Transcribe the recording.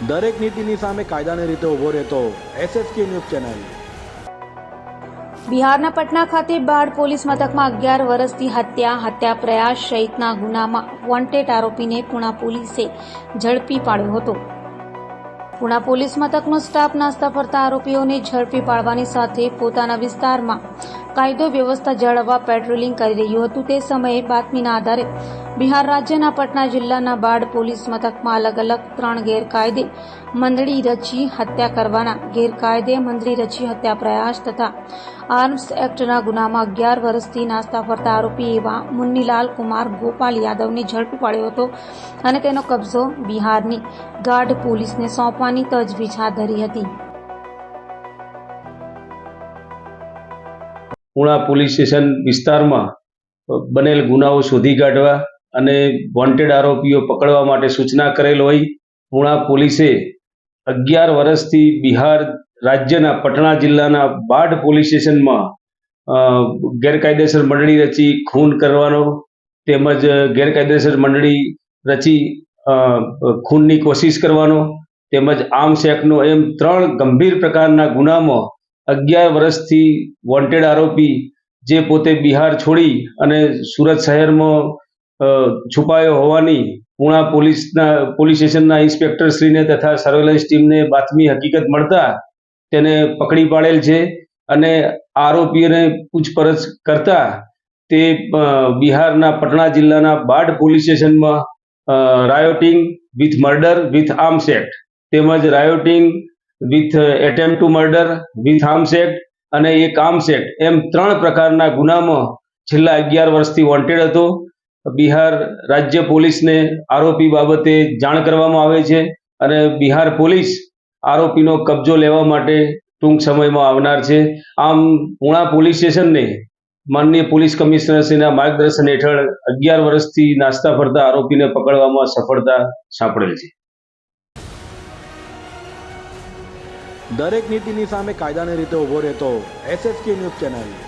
દરેક નીતિની સામે કાયદાની રીતે ઊભો રહેતો SSK ન્યૂઝ ચેનલ। બિહારના પટના ખાતે બાળ પોલીસ મથકમાં 11 વર્ષથી હત્યા પ્રયાસ સહિતના ગુનામાં વોન્ટેડ આરોપીને પુણા પોલીસે ઝડપી પાડ્યો હતો। પુણા પોલીસ મથકનો સ્ટાફ નાસ્તા ફરતા આરોપીઓને ઝડપી પાડવાની સાથે પોતાના વિસ્તારમાં કાયદો વ્યવસ્થા જાળવવા પેટ્રોલિંગ કરી રહ્યું હતું। તે સમયે બાતમીના આધારે બિહાર રાજ્યના પટના જિલ્લાના બાળ પોલીસ મથકમાં અલગ અલગ 3 ગેરકાયદે મંડળી રચી હત્યા કરવાના, ગેરકાયદે મંડળી રચી હત્યા પ્રયાસ તથા આર્મ્સ એક્ટના ગુનામાં 11 વર્ષથી નાસ્તા ફરતા આરોપી એવા મુન્નીલાલ કુમાર ગોપાલ યાદવને ઝડપી પાડ્યો હતો અને તેનો કબજો બિહારની ગાર્ડ પોલીસને સોંપવાની તજવીજ હાથ ધરી હતી। પુણા પોલીસ સ્ટેશન વિસ્તારમાં બનેલ ગુનાઓ શોધી કાઢવા અને વોન્ટેડ આરોપીઓ પકડવા માટે સૂચના કરેલ હોય પુણા પોલીસે 11 વર્ષથી બિહાર રાજ્યના પટના જિલ્લાના બાઢ પોલીસ સ્ટેશનમાં ગેરકાયદેસર મંડળી રચી ખૂન કરવાનો તેમજ ગેરકાયદેસર મંડળી રચી ખૂનની કોશિશ કરવાનો તેમજ આર્મ્સ એક્ટનો એમ 3 ગંભીર પ્રકારના ગુનામાં 11 વર્ષથી વોન્ટેડ આરોપી જે પોતે બિહાર છોડી અને સુરત શહેરમાં છુપાયો હોવાની પુણા પોલીસ સ્ટેશનના ઇન્સ્પેક્ટરશ્રીને તથા સર્વેલન્સ ટીમને બાતમી હકીકત મળતા તેને પકડી પાડેલ છે અને આરોપીઓને પૂછપરછ કરતા તે બિહારના પટના જિલ્લાના બાઢ પોલીસ સ્ટેશનમાં rioting with murder with arms act તેમજ rioting with attempt to murder with arms act અને એક આર્મ્સ એક્ટ એમ 3 પ્રકારના ગુનામાં છેલ્લા 11 વર્ષથી વોન્ટેડ હતો। બિહાર રાજ્ય પોલીસને આરોપી બાબતે જાણ કરવામાં આવે છે અને બિહાર પોલીસ આરોપીનો કબજો લેવા માટે ટૂંક સમયમાં આવનાર છે। આમ પુણા પોલીસ સ્ટેશનને માનનીય પોલીસ કમિશનરશ્રીના માર્ગદર્શન હેઠળ 11 વર્ષથી નાસ્તા ફરતા આરોપીને પકડવામાં સફળતા સાંપડેલ છે। દરેક નીતિની સામે કાયદાની રીતે ઊભો રહેતો SSK ન્યૂઝ ચેનલ।